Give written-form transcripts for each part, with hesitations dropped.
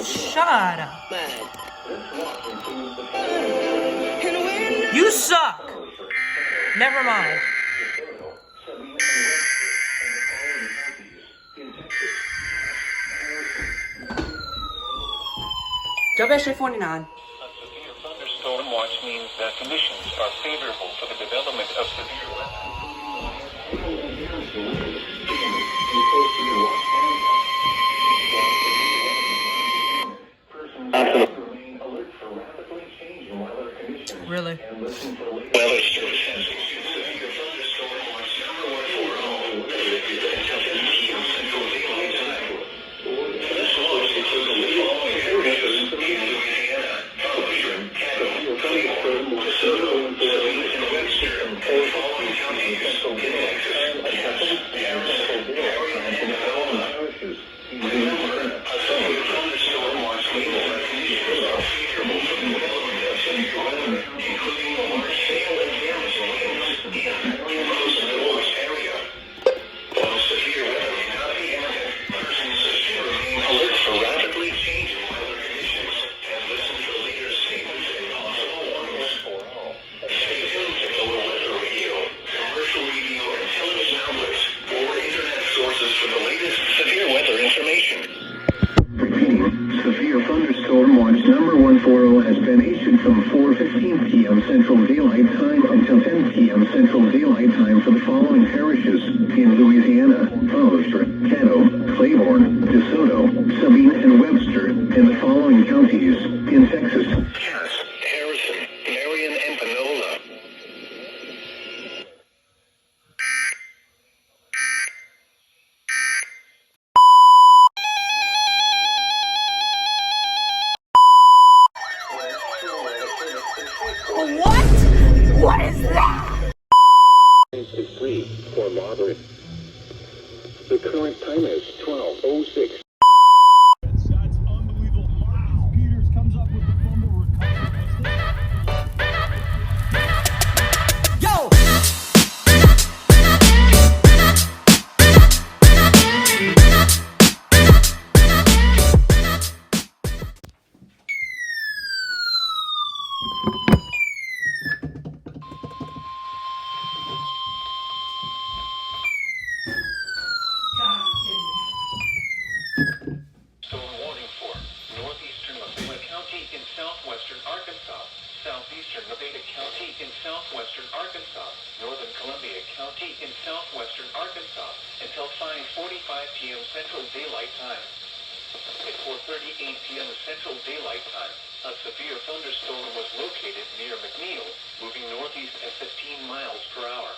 Shut up. You suck. Never mind. WSJ-49. A severe thunderstorm watch means that conditions are favorable for the development of severe weather. Really? Weather services. Severe thunderstorm watch number 140 until 10 p.m. Central Daylight Time. This watch includes the following areas in Louisiana: Eastern, Caddo, Claiborne, DeSoto, Sabine, and Webster, and the following counties in Texas, Kansas, Harrison, Marion, and Oklahoma. Remember, a severe thunderstorm watch means that conditions are favorable for the development of severe weather, including large hail and damaging winds in the coastal watch area. While severe weather may not be imminent, persons should remain alert for rapidly changing weather conditions and listen to leaders' statements and possible warnings. Stay tuned to local weather radio, commercial radio, and television outlets, or internet sources for the latest severe weather information. Repeating, severe thunderstorm watch number 140 has been issued from 4:15 p.m. Central Daylight Time until 10 p.m. Central Daylight Time for the following parishes in Louisiana: Hollister, Caddo, Claiborne, DeSoto, Sabine, and Webster, and the following counties in Texas: Cass, Harrison, Marion, and Panola. What? What is that? 3 for moderate. The current time is 12:06. That's unbelievable. Marcus Peters comes up with the fumble recovery. Yo! Storm warning for northeastern Lafayette County in southwestern Arkansas, southeastern Nevada County in southwestern Arkansas, northern Columbia County in southwestern Arkansas until 5:45 p.m. Central Daylight Time. At 4:38 p.m. Central Daylight Time, a severe thunderstorm was located near McNeil, moving northeast at 15 miles per hour.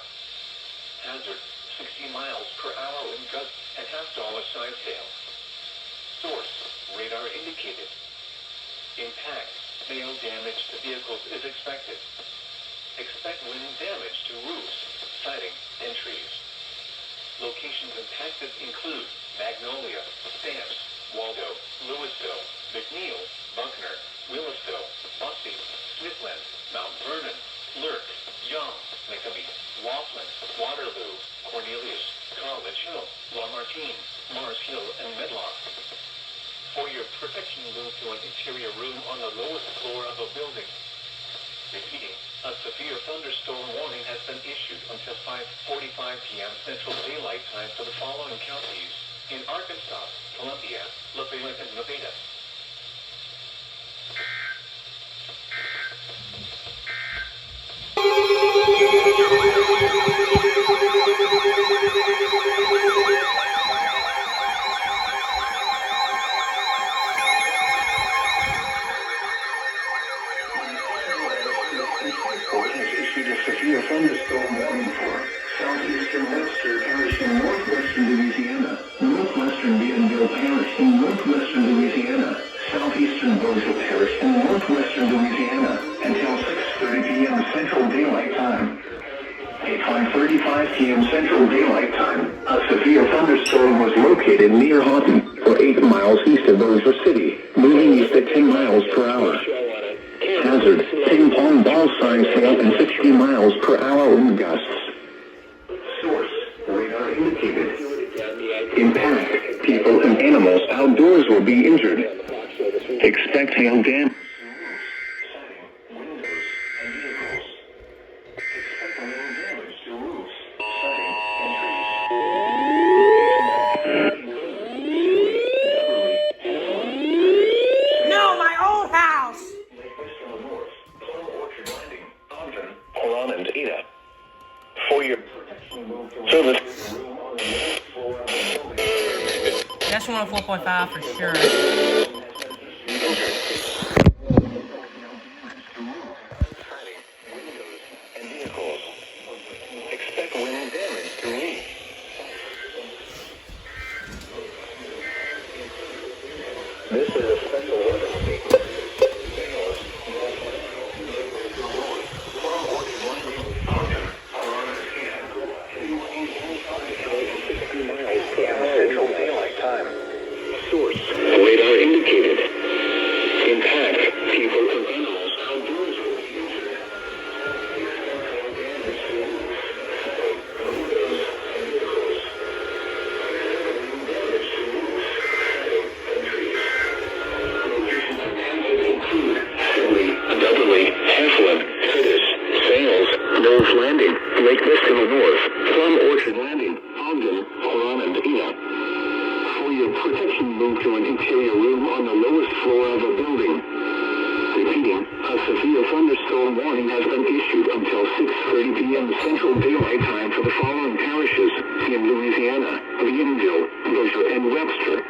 Hazard, 60 miles per hour wind gusts and $half size hail. Source, radar indicated. Impact, hail damage to vehicles is expected. Expect wind damage to roofs, siding, and trees. Locations impacted include Magnolia, Stamps, Waldo, Louisville, McNeil, Buckner, Willisville, Bussy, Smithland, Mount Vernon, Lurk, Young, McAmee, Laughlin, Waterloo, Cornelius, College Hill, Lamartine, Mars Hill, and Medlock. For your protection, move to an interior room on the lowest floor of a building. Repeating, a severe thunderstorm warning has been issued until 5:45 p.m. Central Daylight Time for the following counties in Arkansas, Columbia, Lafayette, and Nevada. Has issued a severe thunderstorm warning for southeastern Webster Parish in northwestern Louisiana, northwestern Bienville Parish in northwestern Louisiana, southeastern Beaujeu Parish in northwestern Louisiana until 6:30 p.m. Central Daylight Time. At 5:35 p.m. Central Daylight Time, a severe thunderstorm was located near Houghton, or 8 miles east of Beaujeu City, moving east at 10 miles per hour. Hazard, ping-pong ball size hail and 60 miles per hour wind gusts. Source, radar indicated. Impact, people and animals outdoors will be injured. Expect hail damage. No, my old house. For your service. That's 104.5 for sure. Expect wind damage to roof. This is a special weather statement. 60 miles per hour Central Daylight Time. Source. Radar indicated. Impact. People and animals outdoors. Dudley, Heflin, Curtis, Sales, Knowles Landing, Lake Vista to the north, Plum Orchard Landing, Ogden, Huron, and Ina. For your protection, move to an interior room on the lowest floor of a building. Repeating, a severe thunderstorm warning has been issued until 6:30 p.m. Central Daylight Time for the following parishes in Louisiana: Bienville, Bossier, and Webster.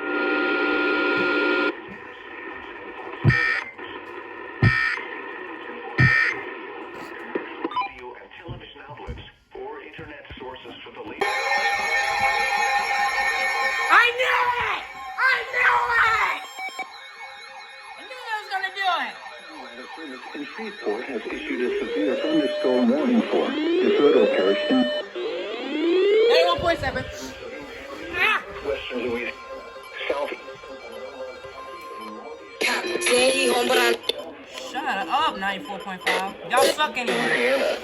I knew it! I knew it! I knew I was gonna do it! The service in Shreveport has issued a severe thunderstorm warning for DeSoto Parish in 91.7. Ah! Western Louisiana, South. Shut up, 94.5. Y'all suck anyway. Louisiana.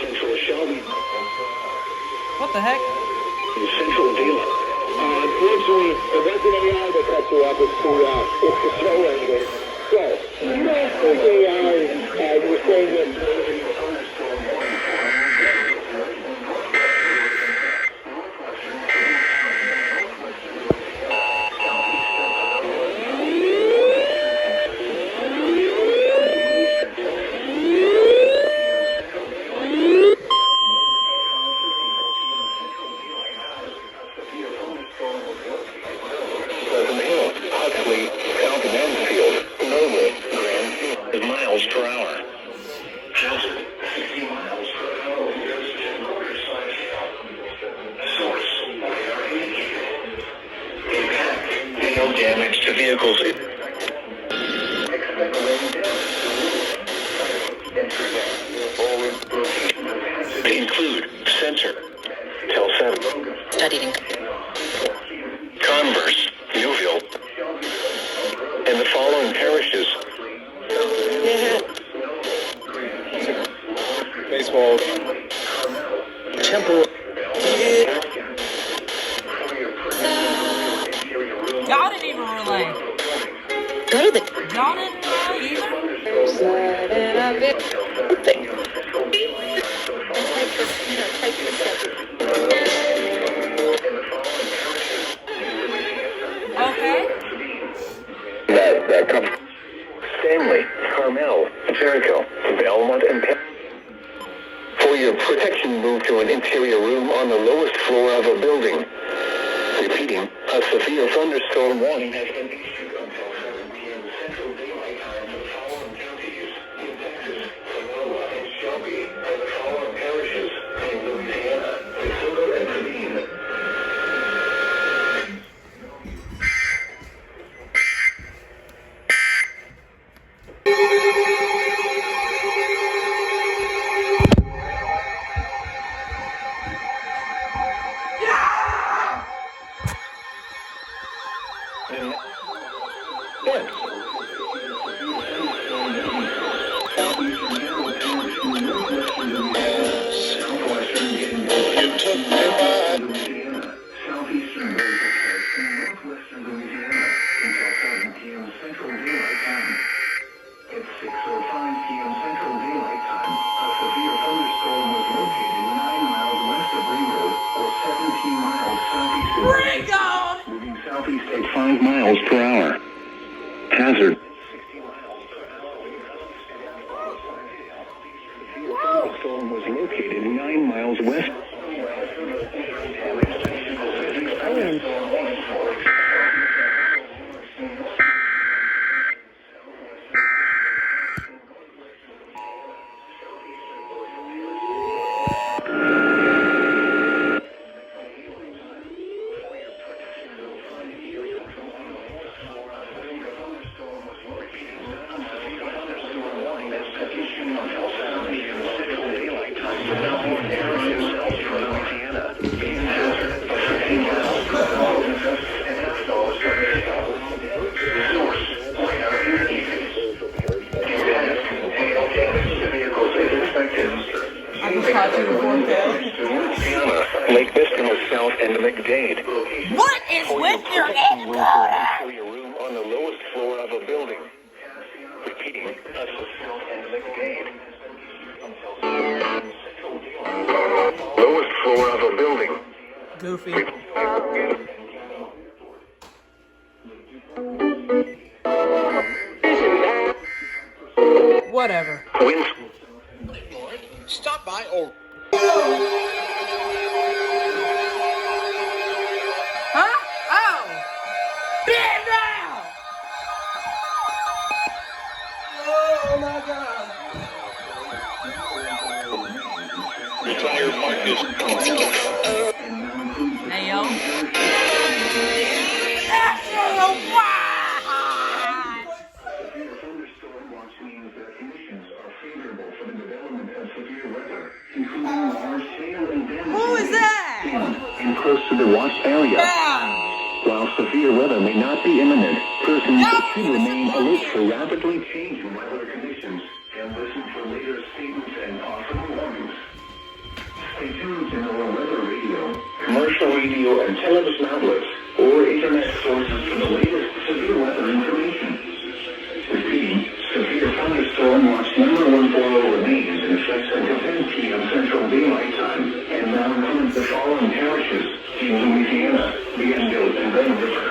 Central Shelby. What the heck? Central Daylight. Unfortunately, the resident AI that cuts you up is it's the snow engine. So, you don't think AI, you were saying that miles per hour. No damage to vehicles. They include Center, Tel 7, Studied Converse, Newville, and the following parishes. baseball. Temple. Y'all didn't even relay. go to the Y'all didn't relay either. thing. Okay. That comes. Stanley, Carmel, Jericho, Belmont, and Penn. For your protection, move to an interior room on the lowest floor of a building. Repeating, a severe thunderstorm warning has been issued until 7 p.m. Central Daylight Time for the following counties in Texas, Sonoma, and Shelby, and the following parishes in Louisiana, DeSoto, and Sabine. Louisiana, southeastern Bienville, and northwestern Louisiana until 7 p.m. Central Daylight Time. At 6:05 p.m. Central Daylight Time, a severe thunderstorm was located 9 miles west of Bienville, or 17 miles southeast of Ringo! moving southeast at 5 miles per hour. Hazard. The storm was located 9 miles west. Lake Biscayne South and McDade. What is with your anger? Your room on the lowest floor of a building. Repeating, South and McDade. Lowest floor of a building. Goofy. Whatever. Winds. Stop by or... Huh? Oh! Bienville! Oh my God! Hey, yo. Extra wide! Thunderstorm watch means that conditions are favorable for the development of severe weather, including large hail and damage. Who is that? And close to the watch area. While severe weather may not be imminent, persons should remain alert for rapidly changing weather conditions and listen for later statements and possible warnings. Stay tuned to our weather radio, commercial radio and television outlets, or internet sources for the latest severe weather information. Repeating, severe thunderstorm watch number 140 remains in effect until 10 p.m. Central Daylight Time, and now includes the following parishes in Louisiana, Bienville, and Red River.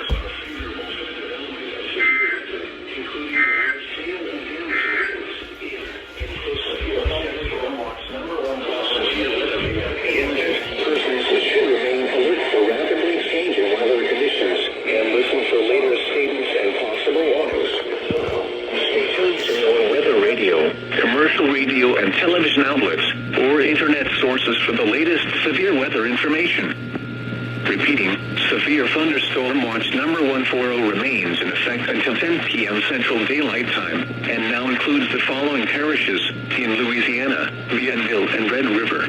Commercial radio and television outlets, or internet sources for the latest severe weather information. Repeating, severe thunderstorm watch number 140 remains in effect until 10 p.m. Central Daylight Time, and now includes the following parishes in Louisiana, Bienville, and Red River.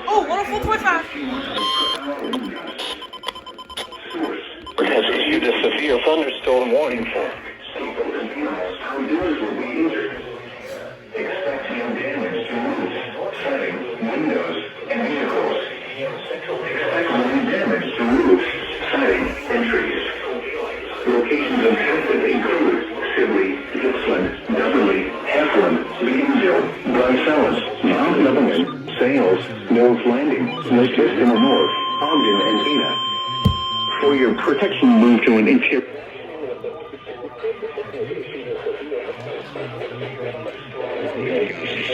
Oh, 104.5. Has issued a severe thunderstorm warning for. Outdoors will be injured. Expecting damage to roofs, settings, windows, and vehicles. Expecting damage to roofs, settings, and trees. Locations impacted include Sibley, Gippsland, Beverly, Heflin, Bienville, Bronzales, Mount Lebanon, Sales, Mills Landing, Lake Biscayne in the north, Ogden, and Ada. For your protection, move to an interior.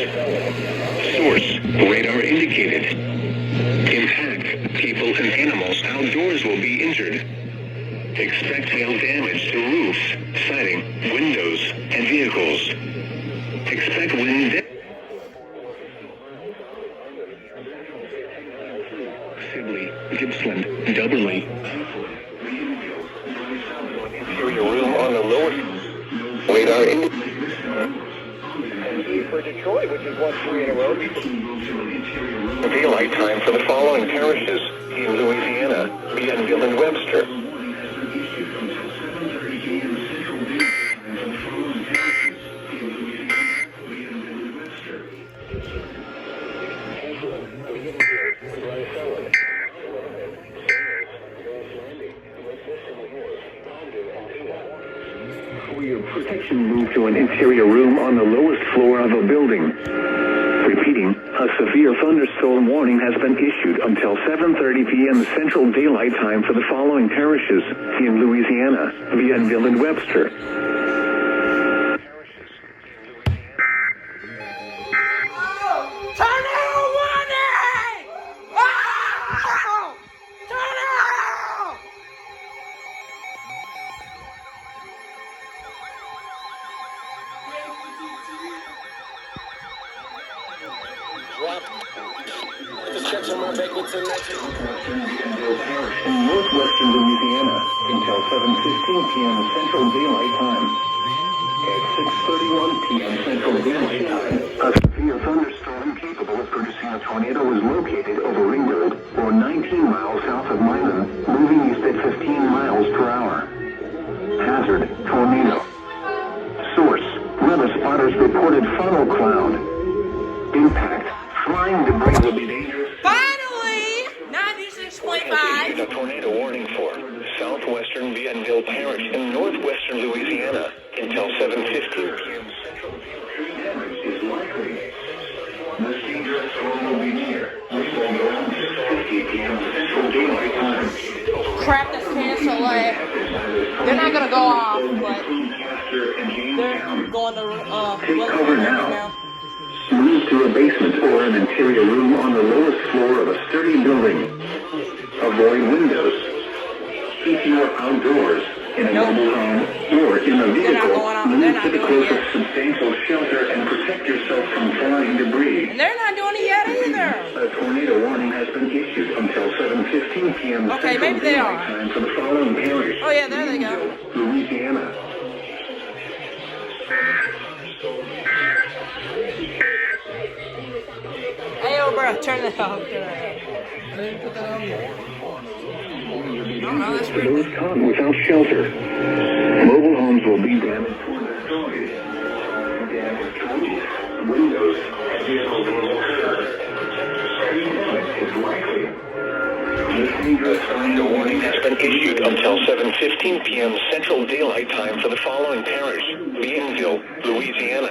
Source, radar indicated. Impact, people and animals outdoors will be injured. Expect hail damage to roofs, siding, windows, and vehicles. Expect wind Sibley, Gippsland, Dubberly. Interior room on the lowest radar for Detroit, which is 1-3 in a row. Daylight time for the following parishes in Louisiana: Bienville and Webster. For your protection, move to an interior room on the lowest floor of a building. Repeating, a severe thunderstorm warning has been issued until 7:30 p.m. Central Daylight Time for the following parishes in Louisiana: Bienville and Webster. Tornado warning! Oh! Tornado! In northwestern Louisiana until 7:15 p.m. Central Daylight Time. At 6:31 p.m. Central Daylight Time, a severe thunderstorm capable of producing a tornado was located over Ringgold, or 19 miles south of Milan, moving east at 15 miles per hour. Hazard, tornado. Source, weather spotters reported funnel cloud. Impact, flying debris will be dangerous. Finally! 96.5. A tornado warning for southwestern Bienville Parish in northwestern Louisiana until 7:15 p.m. Damage is likely. This dangerous storm will be near. We will go on 6:50 p.m. Central Daylight Time. Crap, that's canceled. Like, they're not gonna go off, but they're going to Take cover now. Move to a basement or an interior room on the lowest floor of a sturdy building. Avoid windows. If you are outdoors, in a mobile home, or in a vehicle, move to the closest substantial shelter and protect yourself from flying debris. And they're not doing it yet either. A tornado warning has been issued until 7:15 p.m. Okay, Central maybe they Daylight are. Time for the following parish. Oh yeah, there they go. Louisiana. Hey, oh, bro, turn that off. No, that's weird. Those caught without shelter. Mobile homes will be damaged or destroyed. Damaged trees, windows, and vehicles will occur. Damage is likely. This dangerous tornado warning Has been issued until 7:15 p.m. Central Daylight Time for the following parish: Bienville, Louisiana.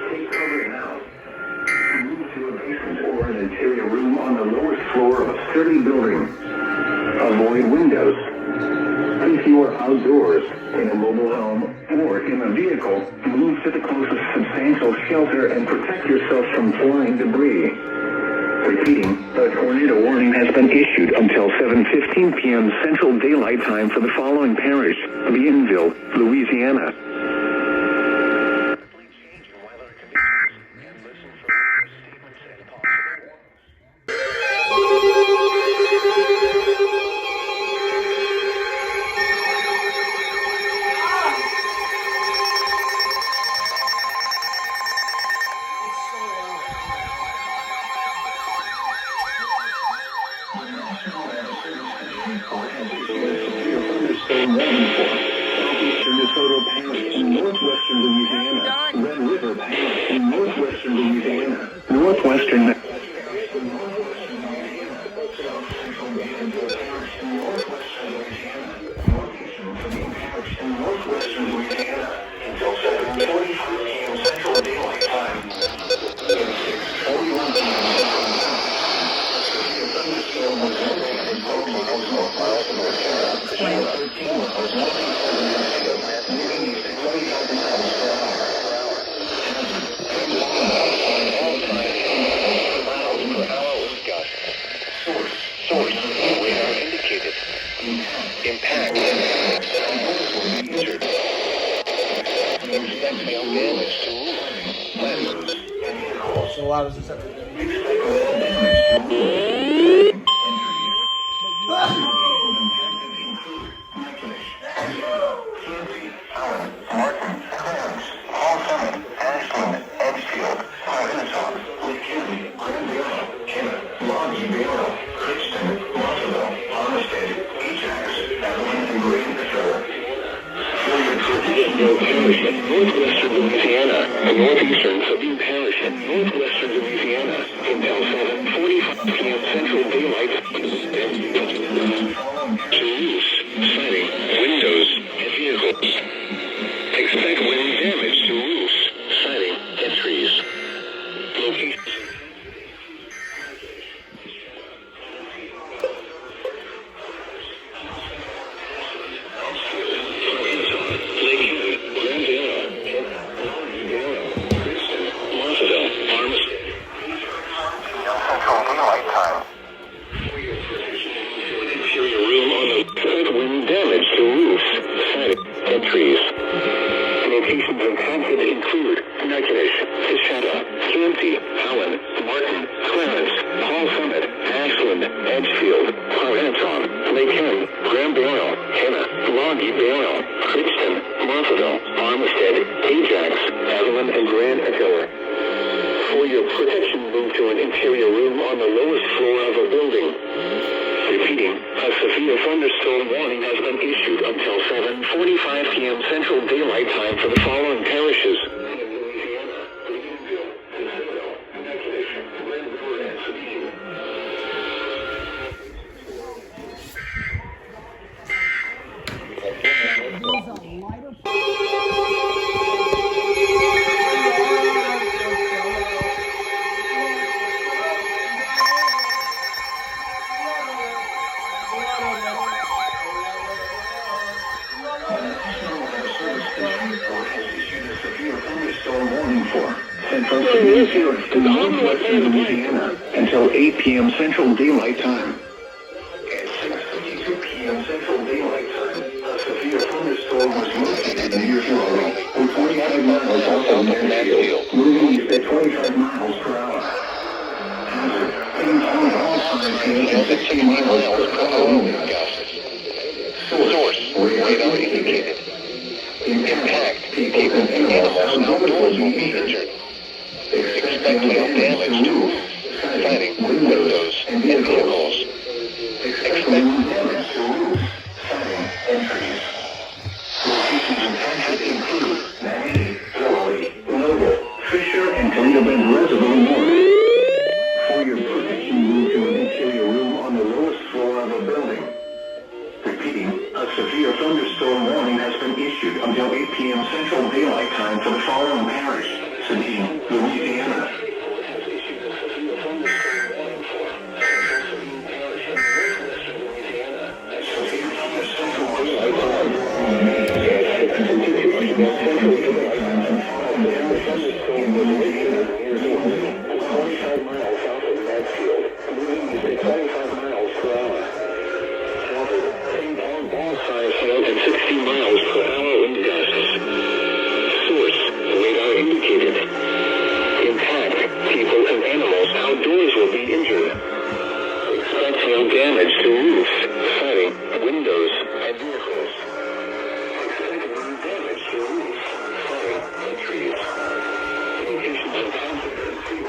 Take cover now. Move to a basement or an interior room on the lowest floor of a sturdy building. Avoid windows. If you are outdoors, in a mobile home, or in a vehicle, move to the closest substantial shelter and protect yourself from flying debris. Repeating, a tornado warning has been issued until 7:15 p.m. Central Daylight Time for the following parish: Bienville, Louisiana. Northwestern Louisiana. Red River Parish in northwestern Louisiana. Northwestern. hail damage to roofs. So why does this have to do? Northwestern Louisiana, and northeastern Sabine Parish in northwestern Louisiana until 7:45 p.m. Central Daylight to roofs, siding, windows, and vehicles. Expect wind damage to roofs, siding, and trees. Locations. Trees. Locations impacted include Natchitoches, Coshada, Canty, Allen, Martin, Clarence, Hall Summit, Ashland, Edgefield, Paranaton, Lake Hen, Granbury, Henna, Longview, Crichton, Marthaville, Armistead, Ajax, Evelyn, and Grand Echo. For your protection, move to an interior room on the lowest floor of a building. Repeating, a severe thunderstorm warning has been issued until 7:45 p.m. Central Daylight Time for the following parishes. Northwestern Louisiana until 8 p.m. Central Daylight Time. At 6:52 p.m. Central Daylight Time, a severe thunderstorm was located near Bienville, 45 miles south of Bienville, moving east at 25 miles per hour. Hazard, wind calm all times at 16 miles per hour. Source, radar indicated. Impact, people and animals outdoors will be injured. Expect hail damage to siding, windows, and vehicles. Expect wind damage to roofs, siding, and trees. Locations impacted include Bienville, Noble, Fisher, and Toledo Bend Reservoir Warning. For your protection, move to an interior room on the lowest floor of a building. Repeating, a severe thunderstorm warning has been issued until 8 p.m. Central Daylight Time for the following parish. Sabine, Louisiana. Damage to roofs, siding, windows, and vehicles. Damage to roofs, siding, and trees. Locations impacted include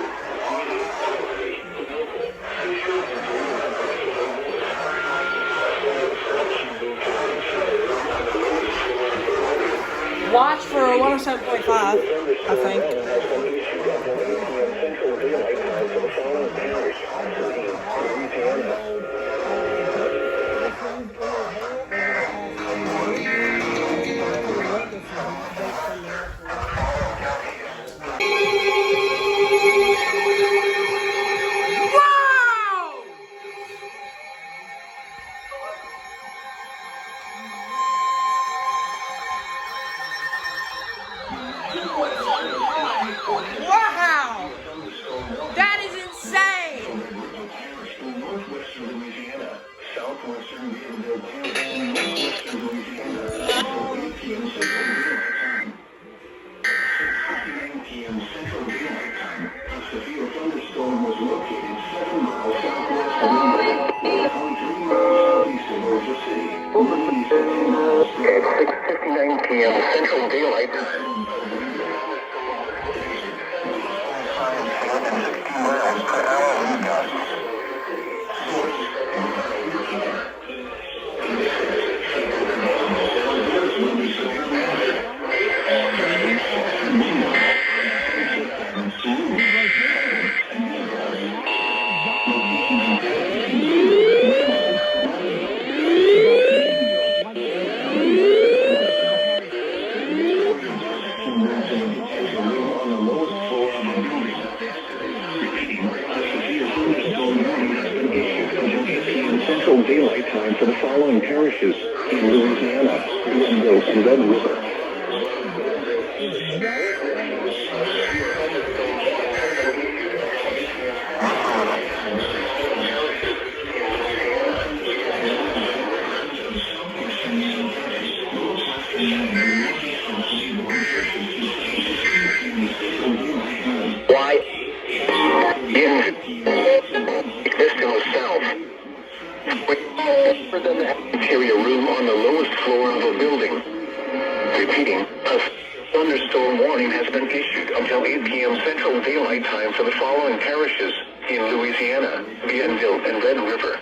Watch for 107.5, I think. Wow! That is insane! Northwestern Louisiana, southwestern Bienville, northwestern Louisiana, until 8 p.m. Central Daylight Time. p.m. Central Daylight Time, a severe thunderstorm was located 7 miles southwest of Bienville, 23 miles southeast of Ocean City. Winds at 10 miles per hour. At 6:59 p.m. Central Daylight Time. Central Daylight Time for the following parishes in Louisiana, Bienville and Red River. Why? In the south. Than the interior room on the lowest floor of a building. Repeating, a thunderstorm warning has been issued until 8 p.m. Central Daylight Time for the following parishes in Louisiana, Bienville and Red River.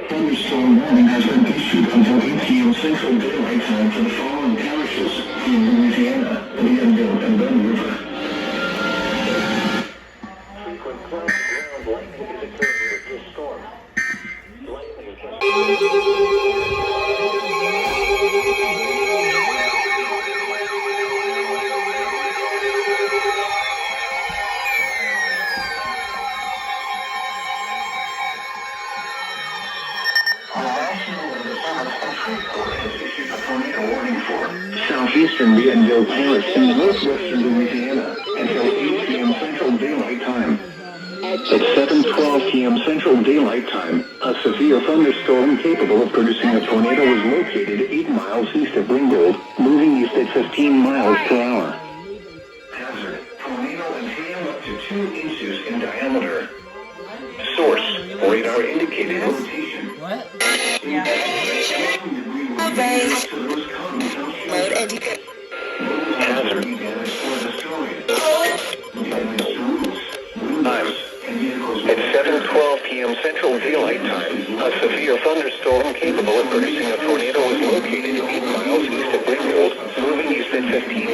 Thunderstorm warning has been issued until 8 p.m. Central Daylight Time for the following parishes in Louisiana, Bienville and Red River. Frequent cloud ground lightning is occurring with this storm. Lightning can... Southeastern Bienville Parish in northwestern Louisiana until 8 p.m. Central Daylight Time. At 7:12 p.m. Central Daylight Time, a severe thunderstorm capable of producing a tornado was located 8 miles east of Ringgold, moving east at 15 miles per hour. Hazard: tornado and hail up to 2 inches in diameter. Source: radar indicated rotation. What? Yeah. Mode and Hazard. Time. At 7:12 p.m. Central Daylight Time, a severe thunderstorm capable of producing a tornado was located 8 miles east of Bienville, moving east at 15.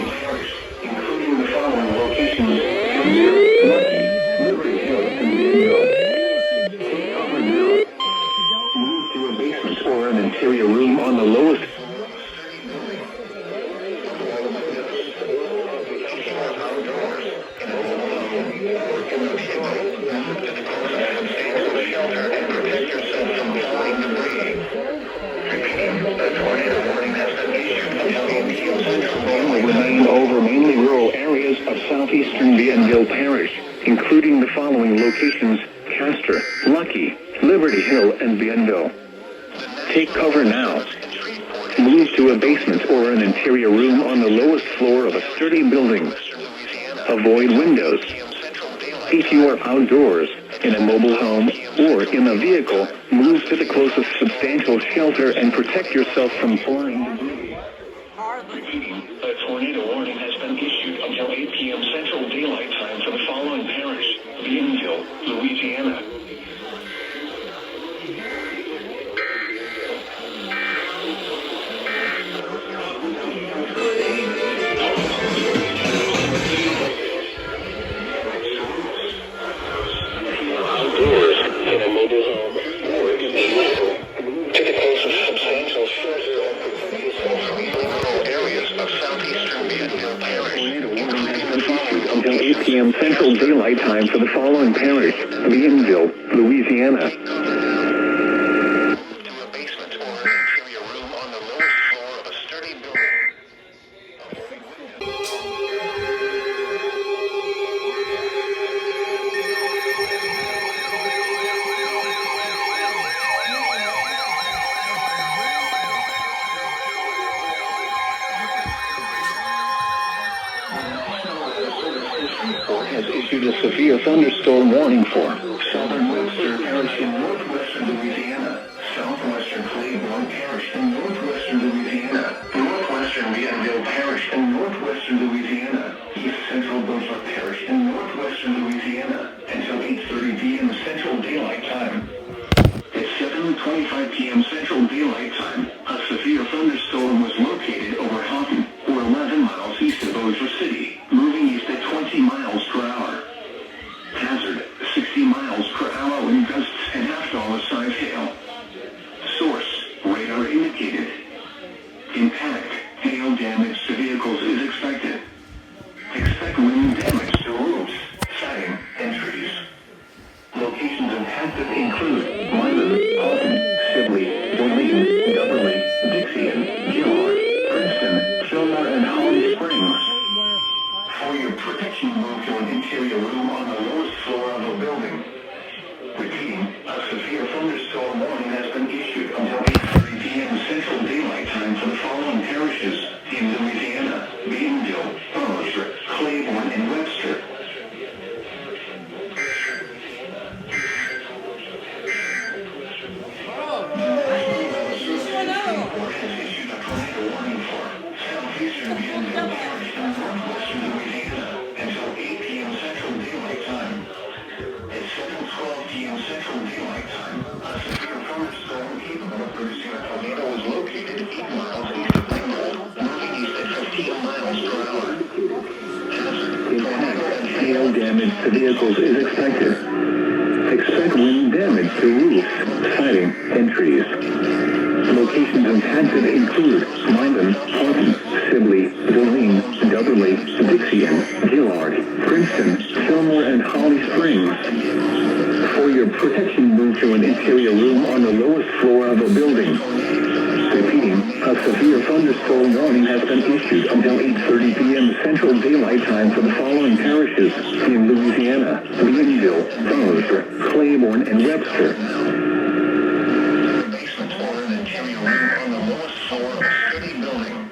Including the following locations: Liberty Hill and Bienville. Cover now. Move to a basement or an interior room on the lowest. Will remain over mainly rural areas of southeastern Bienville Parish, including the following locations: Castor, Lucky, Liberty Hill, and Bienville. Take cover now. Move to a basement or an interior room on the lowest floor of a sturdy building. Avoid windows. If you are outdoors, in a mobile home, or in a vehicle, move to the closest substantial shelter and protect yourself from flying debris. Repeating, a tornado warning has been issued until 8 p.m. Central Daylight Time for the following parish: Bienville, Louisiana. Outdoors, in a mobile home, or in a vehicle, move to the closest substantial shelter and protect yourself from rural areas of southeastern Bienville Parish. Tornado warning has been issued until 8 p.m. Central Daylight Time for the following parish: Bienville, Louisiana. To a basement or an interior room on the lowest floor of a sturdy building. Port has issued a severe thunderstorm warning for southern Webster Parish in northwestern Louisiana, southwestern Claiborne Parish in northwestern Louisiana, northwestern Bienville Parish in northwestern Louisiana, east central Beaufort Parish in northwestern Louisiana, until 8:30 p.m. Central Daylight Time. At 7:25 p.m. Central Daylight Time, a severe thunderstorm was located over Houghton, or 11 miles east of Beaufort City, moving east at 20 miles per hour. Hazard, 60 miles per hour wind gusts and half-dollar-size hail. Source, radar indicated. Impact, hail damage to vehicles is expected. Expect wind damage to roofs, siding, and trees. Locations impacted include Lyman, Houghton, Sibley, Orleans, Beverly, Dixie, Gillard, Princeton, Fillmore, and Holly Springs. For your protection, move to an interior room on the lowest floor of the building. Repeating, a severe thunderstorm warning has been issued until 8:30 p.m. Central Daylight Time for the following parishes in Louisiana: Bienville, Beaufort, Claiborne, and Webster. Hail damage to vehicles is expected. Expect wind damage to roofs, siding, and trees. Locations impacted include Lyman, Houghton, Sibley, Orleans, Beverly, Dixie, Gillard, Princeton, Fillmore, and Holly Springs. For your protection, move to an interior room on the lowest floor of a building. Repeating, a severe thunderstorm warning has been issued until 8:30 p.m. Central Daylight Time for the following parishes in Louisiana: Bienville, Beaufort, Claiborne, and Webster. Basement or an interior room on the lowest floor of a city building.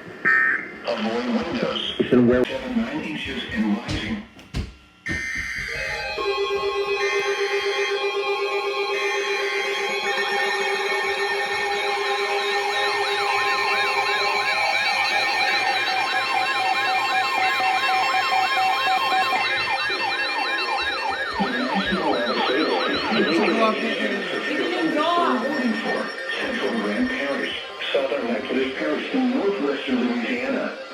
Avoid windows. 9 inches and rising.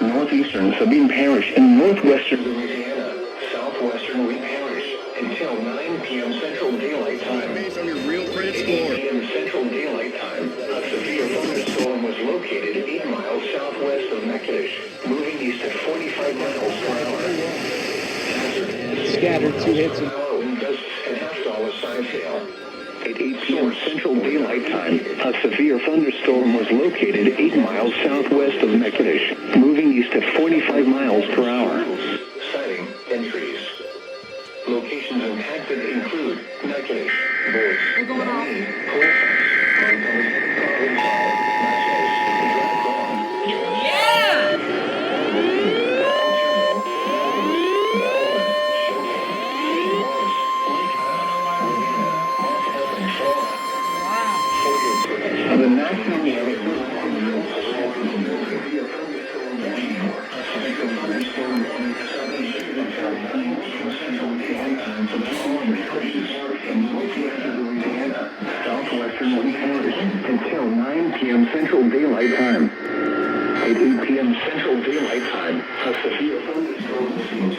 Northeastern Sabine Parish in northwestern Louisiana, southwestern Lee Parish, until 9 p.m. Central Daylight Time. Based on your real credit score. 8 p.m. Central Daylight Time, a severe thunderstorm was located 8 miles southwest of Natchitoches, moving east at 45 miles per hour. Hazard. Scattered 2 hits and gusts and half-dollar-size hail. At 8 p.m. Central Daylight Time, a severe thunderstorm was located 8 miles southwest of Natchitoches, moving east at 45 miles per hour. Siding and trees. Locations impacted include Natchitoches, Boyce, Miami, Colfax, Montgomery, Providence, Natchez, Dracon, George. The National southwestern Lee Parish until 9 p.m. Central Daylight Time. At 8 p.m. Central Daylight Time, a severe thunderstorm was seen to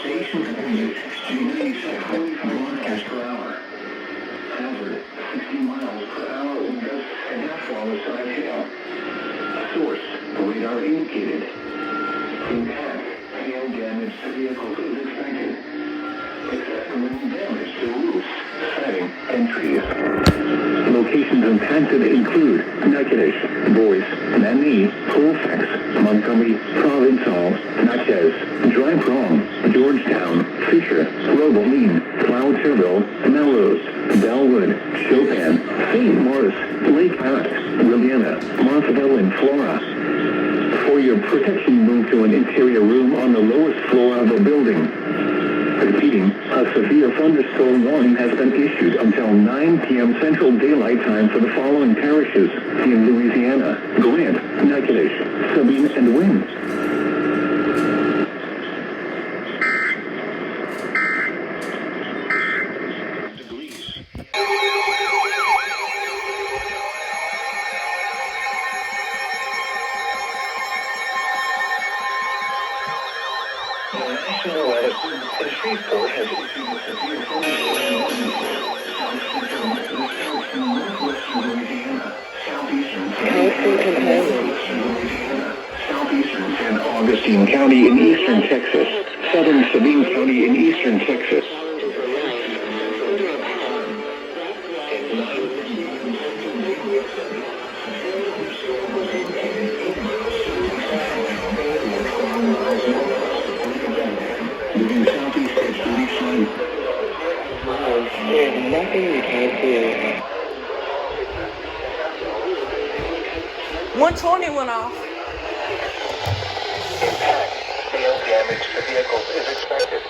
stations and extremely 45 miles per hour. Hazard, 60 miles per hour wind gusts and half-dollar-size hail. Source, radar indicated. Impact, hail damage to vehicles is expected. Expect wind damage to roofs, siding, and trees. Locations impacted include Natchitoches, Boyce, Miami, Colfax, Montgomery, Provençal, Natchez, Dry Prong, Georgetown, Fisher, Robeline, Cloud-Turville, Melrose, Bellwood, Chopin, St. Maurice, Lake Parrot, Williana, Marthville, and Flora. For your protection, move to an interior room on the lowest floor of a building. severe thunderstorm warning has been issued until 9 p.m. Central Daylight Time for the following parishes in Louisiana: Grant, Natchitoches, Sabine, and Wynne. The National Weather in Shreveport has issued a severe thunderstorm warning for south-central northwestern Louisiana, southeastern Louisiana, southeastern San Augustine County in eastern Texas, southern Sabine County in eastern Texas. Moving southeast at 35. There's nothing you can't do. 120 went off. Impact, hail damage to vehicles is expected.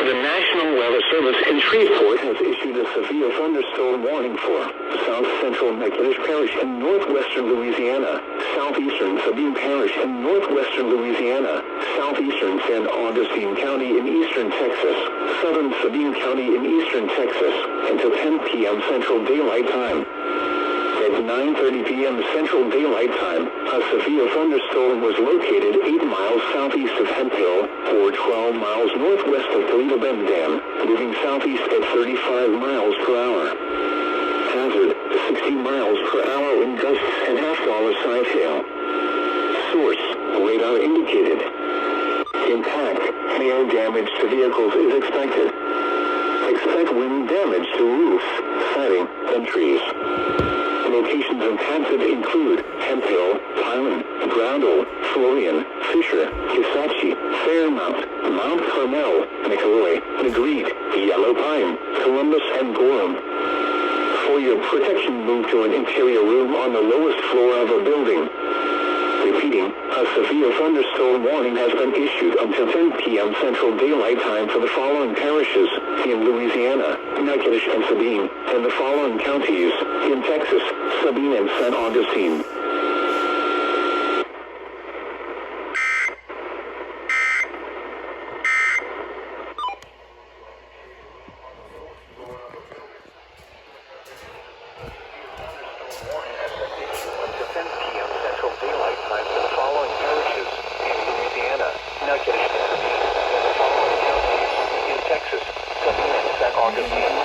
The National Weather Service in Shreveport has issued a severe thunderstorm warning for south-central Natchitoches Parish in northwestern Louisiana, southeastern Sabine Parish in northwestern Louisiana, southeastern San Augustine County in eastern Texas, southern Sabine County in eastern Texas, until 10 p.m. Central Daylight Time. At 9:30 p.m. Central Daylight Time, a severe thunderstorm was located 8 miles southeast of Hemphill or 12 miles northwest of Toledo Bend Dam, moving southeast at 35 miles per hour. Hazard, 60 miles per hour in gusts and half-dollar side hail. Source, radar indicated. Impact, hail damage to vehicles is expected. Expect wind damage to roofs, siding, and trees. Locations impacted include Hemphill, Highland, Groundle, Florian, Fisher, Kisatchie, Fairmount, Mount Carmel, McElroy, Negrete, Yellow Pine, Columbus, and Gorham. For your protection, move to an interior room on the lowest floor of a building. Repeating, a severe thunderstorm warning has been issued until 10 p.m. Central Daylight Time for the following parishes in Louisiana, Natchitoches and Sabine, and the following counties in Texas, Sabine and San Augustine. Natchitoches and Sabine, and the following counties in Texas, Sabine and San Augustine.